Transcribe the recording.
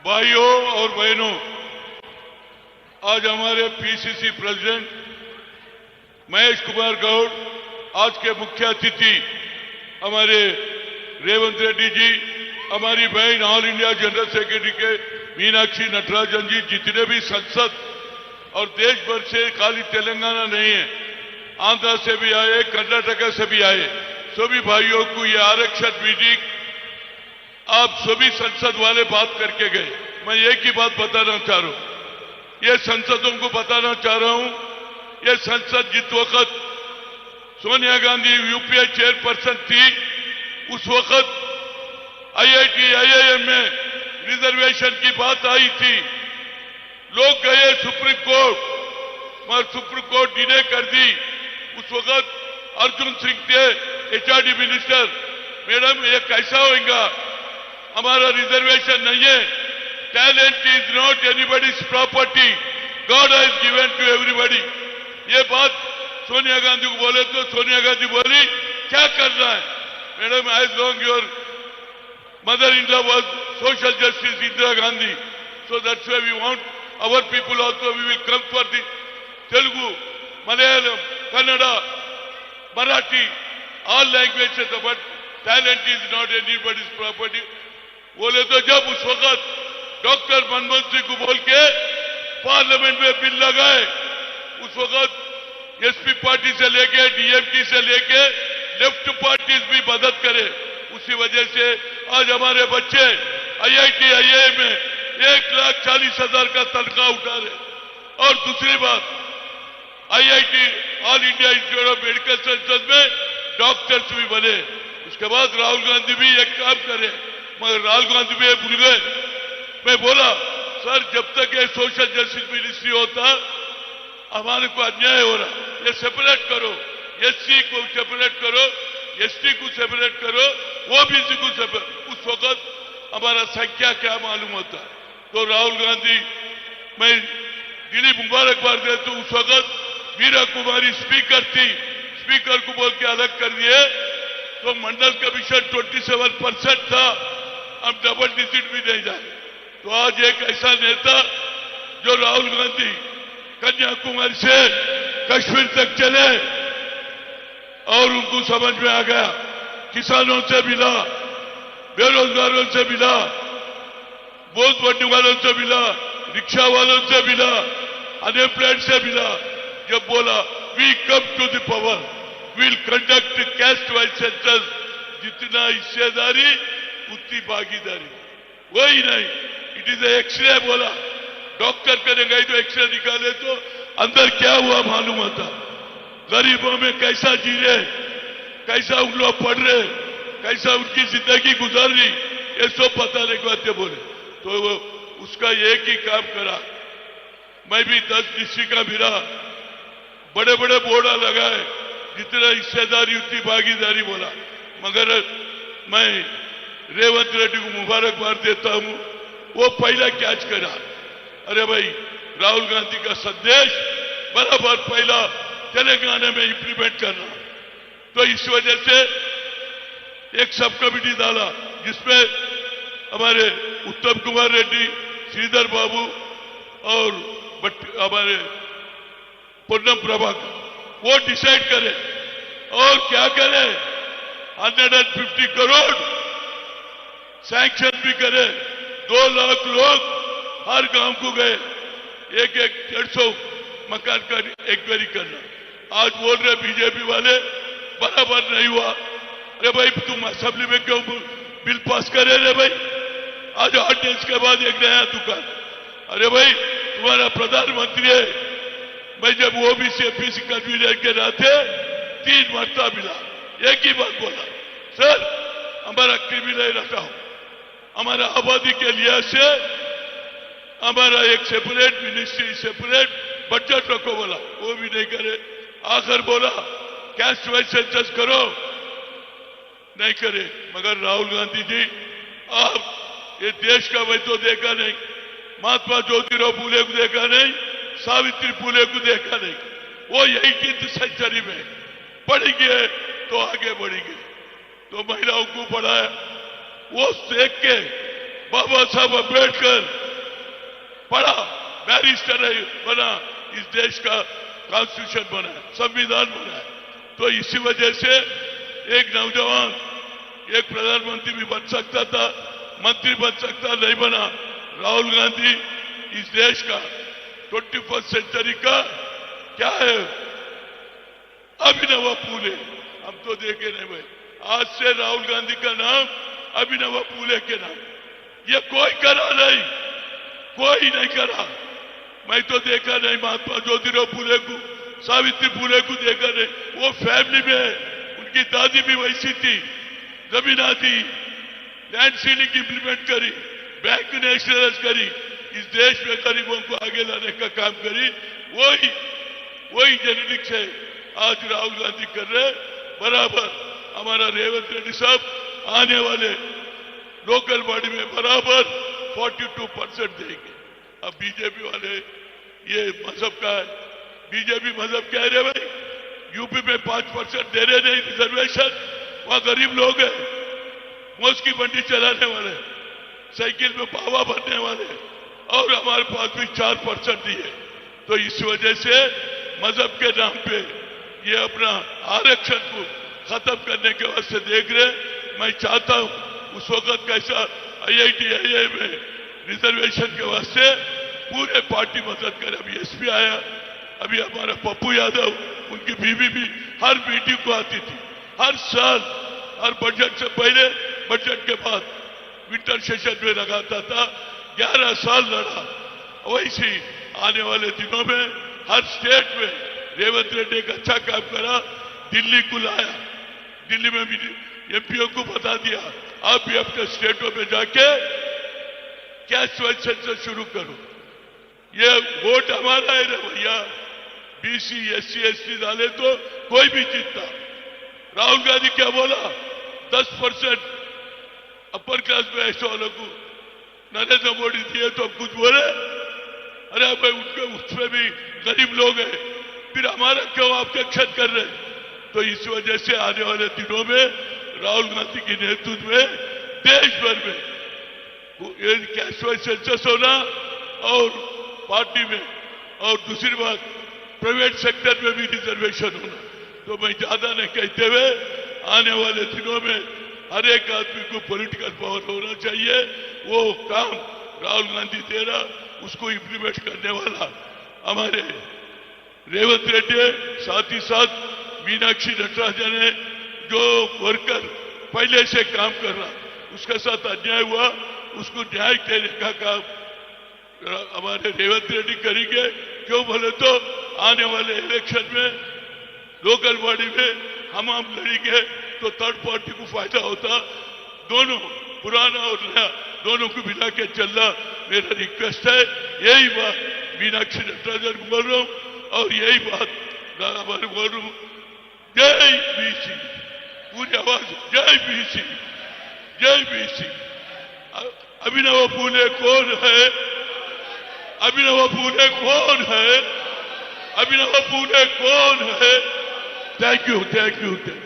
भाइयों और बहनों, आज हमारे पीसीसी प्रेसिडेंट महेश कुमार गौड़, आज के मुख्य अतिथि हमारे रेवंत रेड्डी जी, हमारी बहन ऑल इंडिया जनरल सेक्रेटरी के मीनाक्षी नटराजन जी, जितने भी संसद और देश भर से, खाली तेलंगाना नहीं है, आंध्र से भी आए, कर्नाटका से भी आए, सभी भाइयों को ये आरक्षण मीटिंग आप सभी संसद वाले बात करके गए। मैं एक ही बात बताना चाह रहा हूं, ये संसदों को बताना चाह रहा हूं, ये संसद जिस वक्त सोनिया गांधी यूपीए चेयरपर्सन थी, उस वक्त आईआईटी आईआईएम में रिजर्वेशन की बात आई थी। लोग गए सुप्रीम कोर्ट, मगर सुप्रीम कोर्ट डिले कर दी। उस वक्त अर्जुन सिंह थे एचआरडी मिनिस्टर। मैडम, ये कैसा होगा? हमारा रिजर्वेशन नहीं है। Talent is not anybody's property, God has given to everybody. ये बात सोनिया गांधी को बोले तो सोनिया गांधी बोली क्या करना है? Madam, as long your mother in law was social justice Indira Gandhi, so that's why we want our people also, we will come for the Telugu, Malayalam, Kannada, Marathi, all languages, but talent is not anybody's property. बोले तो जब उस वक्त doctor Manmohan Singh को बोल के parliament में bill लगाए, उस वक्त एसपी पार्टी से लेके डीएमके से लेके लेफ्ट पार्टीज भी मदद करे। उसी वजह से आज हमारे बच्चे आईआईटी आईआईएम में 1,40,000 का तनख्वाह उठा रहे। और दूसरी बात, IIT all India institute of medical sciences में डॉक्टर्स भी बने। उसके बाद राहुल गांधी भी एक काम करे, मगर राहुल गांधी भी भूल गए। मैं बोला, सर जब तक ये सोशल जस्टिस मिनिस्ट्री होता, हमारे को अन्याय हो रहा, ये सेपरेट करो, एससी को सेपरेट करो, एसटी को सेपरेट करो, ओबीसी को सेपरेट। उस वक्त हमारा संख्या क्या मालूम होता? तो राहुल गांधी, मैं दिली मुबारकबाद देता हूं। उस वक्त मीरा कुमारी स्पीकर थी, स्पीकर को बोल के अलग कर दिए, तो मंडल कमीशन 27% था, अब डबल डिजिट भी नहीं जाए। तो आज एक ऐसा नेता जो राहुल गांधी कन्याकुमारी से कश्मीर तक चले और उनको समझ में आ गया, किसानों से मिला, बेरोजगारों से मिला, बोझ बढ़ने वालों से मिला, रिक्शा वालों से मिला, अनएम्प्लॉयड से मिला। जब बोला we come to the power, will conduct caste wise census, जितना हिस्सेदारी उतनी भागीदारी। वही नहीं, इट इज एक्सरे बोला, डॉक्टर करने गए तो एक्सरे निकाले तो अंदर क्या हुआ मालूम होता। गरीबों में कैसा जी रहे, कैसा उन लोग पढ़ रहे, कैसा उनकी जिंदगी गुजर रही, ये सब बताने के बाद बोले। तो वो उसका एक ही काम करा, मैं भी 10 डिस्ट्रिक्ट का मिला, बड़े बड़े बोर्ड लगाए, जितना हिस्सेदारी उतनी भागीदारी बोला। मगर मैं रेवंत रेड्डी को मुबारकबाद देता हूं, वो पहला कैच करा। अरे भाई, राहुल गांधी का संदेश बराबर पहला तेलंगाना में इंप्लीमेंट करना। तो इस वजह से एक सब कमेटी डाला, जिसमें हमारे उत्तम कुमार रेड्डी, श्रीधर बाबू और हमारे पूर्णम प्रभाकर, वो डिसाइड करे और क्या करे, 150 करोड़ सैंक्शन भी करे। 2 लाख लोग हर गांव को गए, एक 150 मकान का एक्वायरी करना। आज बोल रहे बीजेपी वाले बराबर नहीं हुआ। अरे भाई, तुम असेंबली में क्यों बिल पास करे रे भाई? आज ऑर्डिनेंस के बाद एक नया दुकान। अरे भाई, तुम्हारा प्रधानमंत्री है, मैं जब ओबीसी एपीसी कन्वीनर के नाते 3 मरतबा मिला, एक ही बात बोला, सर हमारा क्रिमिनल रखा, हमारा आबादी के लिहाज से हमारा एक सेपरेट मिनिस्ट्री, सेपरेट बजट रखो बोला, वो भी नहीं करे। आखिर बोला कैस्ट वाइज सेंसस करो, नहीं करे। मगर राहुल गांधी जी, आप ये देश का वही तो देखा नहीं, महात्मा ज्योतिराव फूले को देखा नहीं, सावित्री फूले को देखा नहीं। वो 18th सेंचुरी में पढ़ेंगे तो आगे बढ़ेंगे। तो महिलाओं को पढ़ाया, वो देख के बाबा साहब अम्बेडकर पढ़ा, बैरिस्टर बना, इस देश का कॉन्स्टिट्यूशन बना, संविधान बना। तो इसी वजह से एक नौजवान एक प्रधानमंत्री भी बन सकता था, मंत्री बन सकता, नहीं बना। राहुल गांधी इस देश का 21st सेंचुरी का क्या है, अभिनव फूले। हम तो देखे नहीं भाई, आज से राहुल गांधी का नाम अभिनव फूले के नाम। ये कोई करा नहीं, कोई नहीं करा। मैं तो देखा नहीं महात्मा ज्योतिराव फूले को, सावित्री फूले को देखा नहीं। वो फैमिली में उनकी दादी भी वैसी थी, जमीन आदि, लैंड सीलिंग इंप्लीमेंट करी, बैंक नेशनलाइज करी, इस देश में गरीबों को आगे लाने का काम करी। वही जेनेटिक्स है आज राहुल गांधी कर रहे। बराबर हमारा रेवंत रेड्डी साहब आने वाले लोकल बॉडी में बराबर 42% देंगे। अब बीजेपी वाले ये मजहब का है, बीजेपी मजहब कह रहे भाई यूपी में 5% दे रहे नहीं रिजर्वेशन, वहां गरीब लोग हैं, मोस की मंडी चलाने वाले, साइकिल में पावा भरने वाले, और हमारे पास भी 4% दिए। तो इस वजह से मजहब के नाम पे ये अपना आरक्षण को खत्म करने के वास्ते देख रहे। मैं चाहता हूं उस वक्त कैसा IIT IIM में रिजर्वेशन के वास्ते पूरे पार्टी मदद करे। अभी एसपी आया, अभी हमारा पप्पू यादव, उनकी बीवी भी हर मीटिंग को आती थी, हर साल, हर बजट से पहले, बजट के बाद, विंटर सेशन में लगाता था। 11 साल लड़ा। वैसे आने वाले दिनों में हर स्टेट में रेवंत रेड्डी एक अच्छा काम करा, दिल्ली को लाया, दिल्ली में भी एमपीओ को बता दिया आप भी अपने स्टेटों में जाके कैश सेंसस शुरू करो। ये वोट हमारा है रे भैया, BC SC ST डाले तो कोई भी जीतता। राहुल गांधी क्या बोला, 10% अपर क्लास में ऐसे वालों को नरेंद्र मोदी दिए तो कुछ बोले, अरे भाई उनके उसमें भी गरीब लोग हैं, फिर हमारा क्यों ऑब्जेक्शन कर रहे। तो इस वजह से आने वाले दिनों में राहुल गांधी के नेतृत्व में देश भर में कैश सेंसस होना और पार्टी में, और दूसरी बात प्राइवेट सेक्टर में भी रिजर्वेशन होना। तो मैं ज्यादा नहीं कहते हुए आने वाले दिनों में हर एक आदमी को पॉलिटिकल पावर होना चाहिए। वो काम राहुल गांधी दे रहा, उसको इंप्लीमेंट करने वाला हमारे रेवंत रेड्डी, साथ ही साथ मीनाक्षी नटराजन है, जो वर्कर पहले से काम कर रहा, उसके साथ अन्याय हुआ, उसको न्याय देने का काम हमारे रेवंत रेड्डी करेंगे। क्यों बोले तो आने वाले इलेक्शन में लोकल बॉडी में हम लड़ेंगे तो थर्ड पार्टी को फायदा होता। दोनों पुराना और नया दोनों को मिला के चलना मेरा रिक्वेस्ट है। यही बात मीनाक्षी नटराजन को बोल रहा हूं और यही बात हमारे बोल रहा हूं। जय BC, पूरी आवाज जय BC, जय BC। अभिनव फूले कौन है, अभिनव फूले कौन है, अभिनव फूले कौन है। Thank you, thank you, thank you.